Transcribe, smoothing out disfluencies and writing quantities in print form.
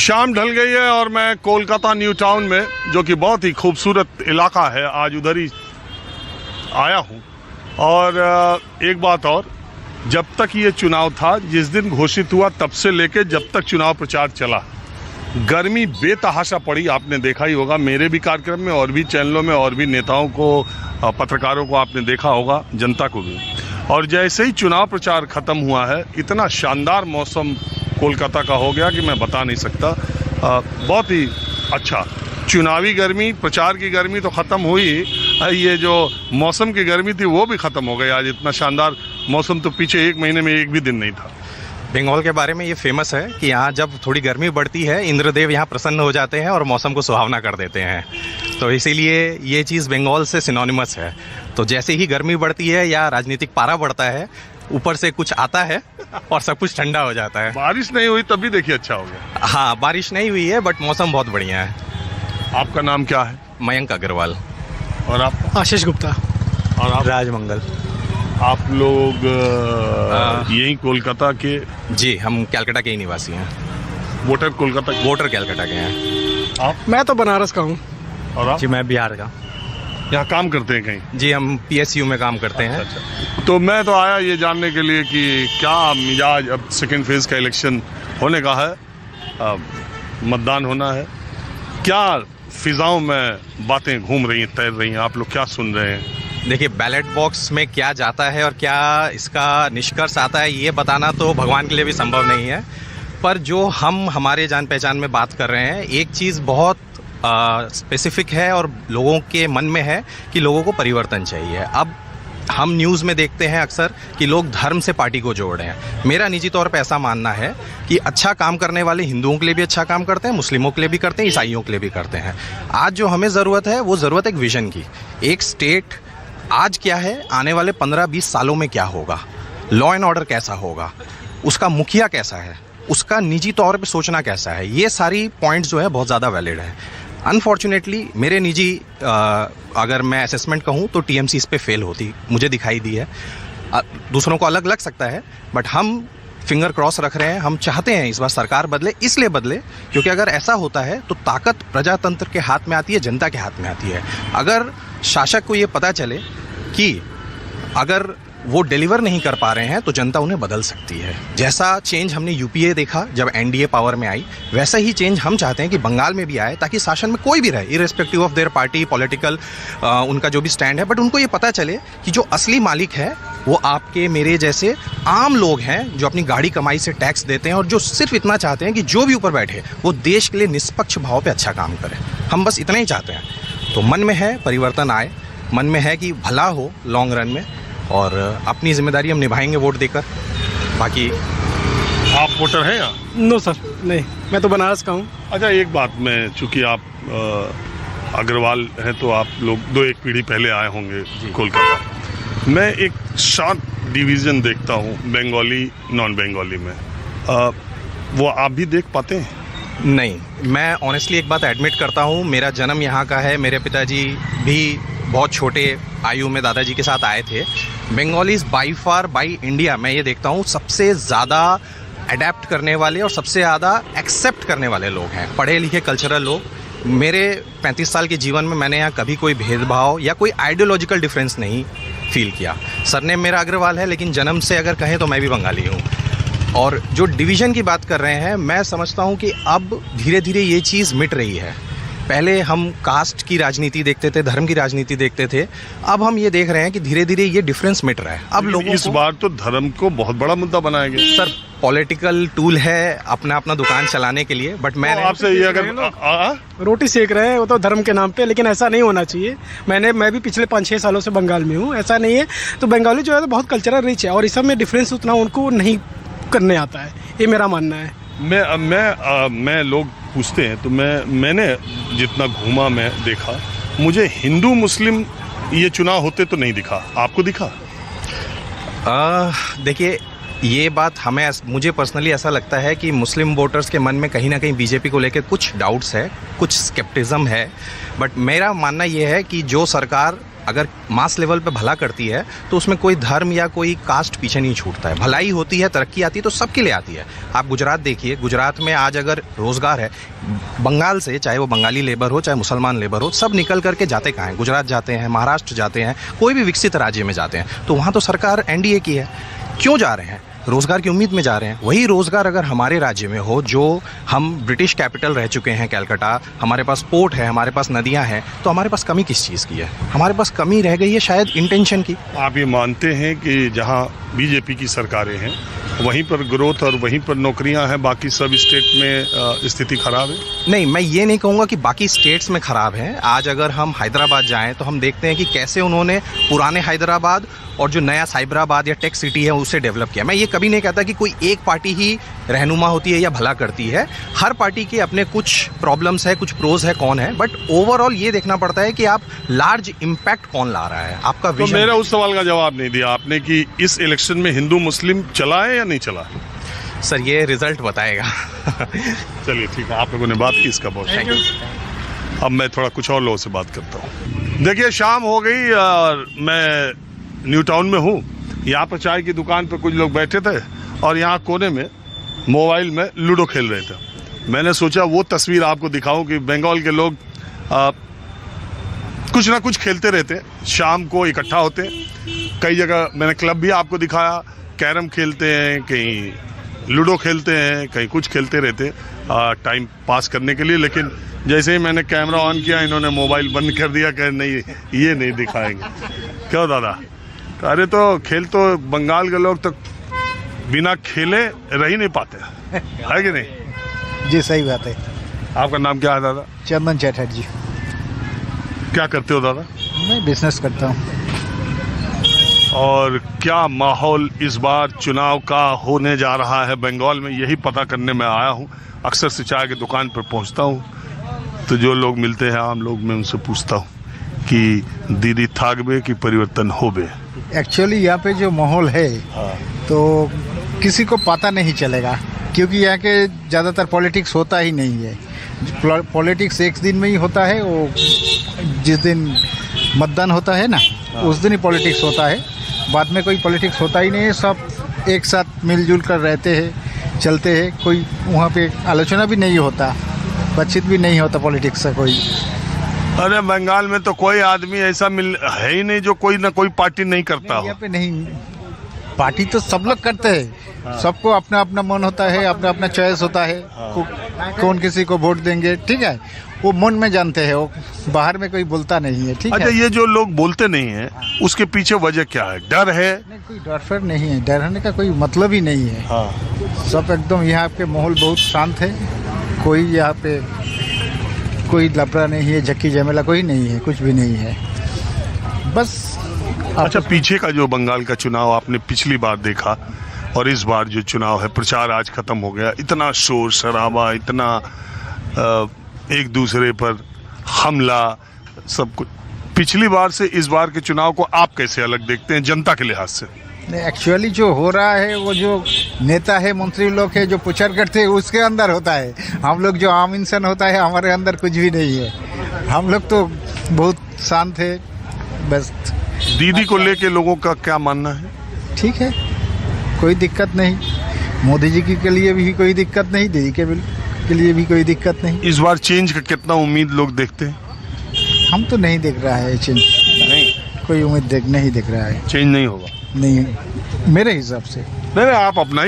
शाम ढल गई है और मैं कोलकाता न्यू टाउन में, जो कि बहुत ही खूबसूरत इलाका है, आज उधर ही आया हूँ। और एक बात और, जब तक ये चुनाव था, जिस दिन घोषित हुआ तब से लेके जब तक चुनाव प्रचार चला, गर्मी बेतहाशा पड़ी। आपने देखा ही होगा, मेरे भी कार्यक्रम में और भी चैनलों में और भी नेताओं को, पत्रकारों को आपने देखा होगा, जनता को भी। और जैसे ही चुनाव प्रचार ख़त्म हुआ है, इतना शानदार मौसम कोलकाता का हो गया कि मैं बता नहीं सकता। बहुत ही अच्छा। चुनावी गर्मी, प्रचार की गर्मी तो ख़त्म हुई, ये जो मौसम की गर्मी थी वो भी ख़त्म हो गई। आज इतना शानदार मौसम तो पीछे एक महीने में एक भी दिन नहीं था। बंगाल के बारे में ये फेमस है कि यहाँ जब थोड़ी गर्मी बढ़ती है, इंद्रदेव यहाँ प्रसन्न हो जाते हैं और मौसम को सुहावना कर देते हैं। तो इसीलिए ये चीज़ बंगाल से सिनोनिमस है। तो जैसे ही गर्मी बढ़ती है या राजनीतिक पारा बढ़ता है, ऊपर से कुछ आता है और सब कुछ ठंडा हो जाता है। बारिश नहीं हुई तब भी देखिए अच्छा हो गया। हाँ, बारिश नहीं हुई है बट मौसम बहुत बढ़िया है। आपका नाम क्या है? मयंक अग्रवाल। और आप? आशीष गुप्ता। और आप? राजमंगल। आप लोग यही कोलकाता के? जी, हम कलकत्ता के ही निवासी हैं। वोटर कोलकाता के? वोटर कलकत्ता के हैं। आप? मैं तो बनारस का हूँ। और आप? जी, मैं बिहार का। यहाँ काम करते हैं कहीं? जी, हम PSU में काम करते हैं। अच्छा। तो मैं तो आया ये जानने के लिए कि क्या मिजाज, अब सेकेंड फेज का इलेक्शन होने का है, मतदान होना है, क्या फिजाओं में बातें घूम रही हैं, तैर रही हैं, आप लोग क्या सुन रहे हैं? देखिए, बैलेट बॉक्स में क्या जाता है और क्या इसका निष्कर्ष आता है, ये बताना तो भगवान के लिए भी संभव नहीं है। पर जो हम हमारे जान पहचान में बात कर रहे हैं, एक चीज़ बहुत स्पेसिफिक है और लोगों के मन में है कि लोगों को परिवर्तन चाहिए। अब हम न्यूज़ में देखते हैं अक्सर कि लोग धर्म से पार्टी को जोड़ रहे हैं। मेरा निजी तौर पे ऐसा मानना है कि अच्छा काम करने वाले हिंदुओं के लिए भी अच्छा काम करते हैं, मुस्लिमों के लिए भी करते हैं, ईसाइयों के लिए भी करते हैं। आज जो हमें ज़रूरत है, वो ज़रूरत एक विज़न की। एक स्टेट आज क्या है, आने वाले 15-20 सालों में क्या होगा, लॉ एंड ऑर्डर कैसा होगा, उसका मुखिया कैसा है, उसका निजी तौर पे सोचना कैसा है, ये सारी पॉइंट्स जो है बहुत ज़्यादा वैलिड है। अनफॉर्चुनेटली मेरे निजी अगर मैं असेसमेंट कहूँ तो TMC इस पे फेल होती मुझे दिखाई दी है। दूसरों को अलग लग सकता है बट हम फिंगर क्रॉस रख रहे हैं। हम चाहते हैं इस बार सरकार बदले, इसलिए बदले क्योंकि अगर ऐसा होता है तो ताकत प्रजातंत्र के हाथ में आती है, जनता के हाथ में आती है। अगर शासक को ये पता चले कि अगर वो डिलीवर नहीं कर पा रहे हैं तो जनता उन्हें बदल सकती है। जैसा चेंज हमने UPA देखा जब NDA पावर में आई, वैसा ही चेंज हम चाहते हैं कि बंगाल में भी आए, ताकि शासन में कोई भी रहे, irrespective of their party, political उनका जो भी स्टैंड है, बट उनको ये पता चले कि जो असली मालिक है वो आपके मेरे जैसे आम लोग हैं, जो अपनी गाड़ी कमाई से टैक्स देते हैं और जो सिर्फ इतना चाहते हैं कि जो भी ऊपर बैठे वो देश के लिए निष्पक्ष भाव पर अच्छा काम करे। हम बस इतना ही चाहते हैं। तो मन में है परिवर्तन आए, मन में है कि भला हो लॉन्ग रन में, और अपनी जिम्मेदारी हम निभाएंगे वोट देकर। बाकी आप वोटर हैं या? नो सर, नहीं, मैं तो बनारस का हूँ। अच्छा, एक बात, मैं चूँकि आप अग्रवाल हैं तो आप लोग 2-1 पीढ़ी पहले आए होंगे कोलकाता। मैं एक शार्प डिवीज़न देखता हूँ बंगाली नॉन बंगाली में, वो आप भी देख पाते हैं? नहीं, मैं ऑनेस्टली एक बात एडमिट करता हूँ, मेरा जन्म यहाँ का है। मेरे पिताजी भी बहुत छोटे आयु में दादाजी के साथ आए थे। Bengalis by far by India मैं ये देखता हूँ सबसे ज़्यादा अडेप्ट करने वाले और सबसे ज़्यादा एक्सेप्ट करने वाले लोग हैं, पढ़े लिखे कल्चरल लोग। मेरे 35 साल के जीवन में मैंने यहाँ कभी कोई भेदभाव या कोई आइडियोलॉजिकल डिफरेंस नहीं फील किया। सरनेम मेरा अग्रवाल है, लेकिन जन्म से अगर कहें तो मैं भी बंगाली हूँ। और जो डिवीज़न की बात कर रहे हैं, मैं समझता हूँ कि अब धीरे धीरे ये चीज़ मिट रही है। पहले हम कास्ट की राजनीति देखते थे, धर्म की राजनीति देखते थे, अब हम ये देख रहे हैं कि धीरे धीरे ये डिफरेंस मिट रहा है। अब लोगों इस बार तो धर्म को बहुत बड़ा मुद्दा बनाया गया। सर, पॉलिटिकल टूल है अपना अपना दुकान चलाने के लिए, बट मैं आपसे ये अगर रोटी सेक रहे हैं वो तो धर्म के नाम पे, लेकिन ऐसा नहीं होना चाहिए। मैं भी पिछले 5-6 सालों से बंगाल में हूँ, ऐसा नहीं है। तो बंगाली जो है तो बहुत कल्चरल रिच है और इस सब में डिफरेंस उतना उनको नहीं करने आता है, ये मेरा मानना है। मैं लोग पूछते हैं तो मैंने जितना घूमा, मैं देखा, मुझे हिंदू मुस्लिम ये चुनाव होते तो नहीं दिखा। आपको दिखा? देखिए, ये बात मुझे पर्सनली ऐसा लगता है कि मुस्लिम वोटर्स के मन में कहीं ना कहीं बीजेपी को लेकर कुछ डाउट्स है, कुछ स्केप्टिज्म है। बट मेरा मानना ये है कि जो सरकार अगर मास लेवल पे भला करती है तो उसमें कोई धर्म या कोई कास्ट पीछे नहीं छूटता है। भलाई होती है, तरक्की आती है तो सबके लिए आती है। आप गुजरात देखिए, गुजरात में आज अगर रोज़गार है, बंगाल से, चाहे वो बंगाली लेबर हो चाहे मुसलमान लेबर हो, सब निकल करके जाते कहाँ हैं? गुजरात जाते हैं, महाराष्ट्र जाते हैं, कोई भी विकसित राज्य में जाते हैं। तो वहाँ तो सरकार एनडीए की है, क्यों जा रहे हैं? रोज़गार की उम्मीद में जा रहे हैं। वही रोज़गार अगर हमारे राज्य में हो, जो हम ब्रिटिश कैपिटल रह चुके हैं कलकत्ता, हमारे पास पोर्ट है, हमारे पास नदियां हैं, तो हमारे पास कमी किस चीज़ की है? हमारे पास कमी रह गई है शायद इंटेंशन की। आप ये मानते हैं कि जहां बीजेपी की सरकारें हैं वहीं पर ग्रोथ और वहीं पर नौकरियां हैं, बाकी सब स्टेट में स्थिति खराब है? नहीं, मैं ये नहीं कहूँगा कि बाकी स्टेट्स में ख़राब है। आज अगर हम हैदराबाद जाएं तो हम देखते हैं कि कैसे उन्होंने पुराने हैदराबाद और जो नया साइबराबाद या टेक सिटी है उसे डेवलप किया। मैं ये कभी नहीं कहता कि कोई एक पार्टी ही रहनुमा होती है या भला करती है। हर पार्टी के अपने कुछ प्रॉब्लम्स है, कुछ प्रोज है, कौन है, बट ओवरऑल ये देखना पड़ता है कि आप लार्ज इम्पैक्ट कौन ला रहा है, आपका तो विजन। मेरा उस सवाल का जवाब नहीं दिया आपने कि इस इलेक्शन में हिंदू मुस्लिम चला है या नहीं चला। सर ये रिजल्ट बताएगा। चलिए ठीक है, आप लोगों ने बात की, इसका बहुत थैंक यू। अब मैं थोड़ा कुछ और लोगों से बात करता हूँ। देखिए, शाम हो गई और मैं न्यू टाउन में हूँ। यहाँ पर चाय की दुकान पर कुछ लोग बैठे थे और यहाँ कोने में मोबाइल में लूडो खेल रहे थे। मैंने सोचा वो तस्वीर आपको दिखाऊं कि बंगाल के लोग कुछ ना कुछ खेलते रहते हैं, शाम को इकट्ठा होते हैं। कई जगह मैंने क्लब भी आपको दिखाया, कैरम खेलते हैं, कहीं लूडो खेलते हैं, कहीं कुछ खेलते रहते हैं टाइम पास करने के लिए। लेकिन जैसे ही मैंने कैमरा ऑन किया, इन्होंने मोबाइल बंद कर दिया, कह नहीं ये नहीं दिखाएंगे। क्यों दादा? अरे तो खेल तो बंगाल के लोग तो बिना खेले रह ही नहीं पाते, है कि नहीं? जी सही बात है। आपका नाम क्या है दादा? चंदन चटर्जी। क्या करते हो दादा? मैं बिजनेस करता हूँ। और क्या माहौल इस बार चुनाव का होने जा रहा है बंगाल में, यही पता करने में आया हूँ। अक्सर से चाय की दुकान पर पहुँचता हूँ तो जो लोग मिलते हैं आम लोग, मैं उनसे पूछता हूँ कि दीदी थाकबे कि परिवर्तन होबे। एक्चुअली यहाँ पे जो माहौल है तो किसी को पता नहीं चलेगा, क्योंकि यहाँ के ज़्यादातर पॉलिटिक्स होता ही नहीं है। पॉलिटिक्स एक दिन में ही होता है, वो जिस दिन मतदान होता है ना उस दिन ही पॉलिटिक्स होता है। बाद में कोई पॉलिटिक्स होता ही नहीं है। सब एक साथ मिलजुल कर रहते हैं, चलते हैं। कोई वहाँ पे आलोचना भी नहीं होता, बातचीत भी नहीं होता पॉलिटिक्स से कोई। अरे बंगाल में तो कोई आदमी ऐसा है ही नहीं जो कोई ना कोई पार्टी नहीं करता हो। यहाँ पे नहीं, पार्टी तो सब लोग करते हैं। सबको अपना अपना मन होता है, अपना अपना चॉइस होता है। कौन किसी को वोट देंगे, ठीक है, वो मन में जानते हैं, वो बाहर में कोई बोलता नहीं है, ठीक है। अच्छा, ये जो लोग बोलते नहीं है उसके पीछे वजह क्या है? डर है? नहीं, कोई डर फिर नहीं है। डर होने का कोई मतलब ही नहीं है। सब एकदम यहाँ पे माहौल बहुत शांत है। कोई यहाँ पे कोई लफड़ा नहीं है, झक्की झमेला कोई नहीं है, कुछ भी नहीं है। बस अच्छा, पीछे का जो बंगाल का चुनाव आपने पिछली बार देखा और इस बार जो चुनाव है, प्रचार आज खत्म हो गया, इतना शोर शराबा, इतना एक दूसरे पर हमला, सब कुछ। पिछली बार से इस बार के चुनाव को आप कैसे अलग देखते हैं जनता के लिहाज से? एक्चुअली जो हो रहा है वो जो नेता है, मंत्री लोग है, जो प्रचार करते हैं उसके अंदर होता है। हम लोग जो आम इंसान होता है, हमारे अंदर कुछ भी नहीं है। हम लोग तो बहुत शांत है बस। दीदी को लेके लोगों का क्या मानना है? ठीक है, कोई दिक्कत नहीं। मोदी जी के लिए भी कोई दिक्कत नहीं, दीदी के लिए भी कोई दिक्कत नहीं। इस बार चेंज का कितना उम्मीद लोग देखते हैं? हम तो नहीं देख रहा है चेंज, नहीं, कोई उम्मीद नहीं दिख रहा है। चेंज नहीं होगा? नहीं, मेरे हिसाब से। नहीं, आप अपना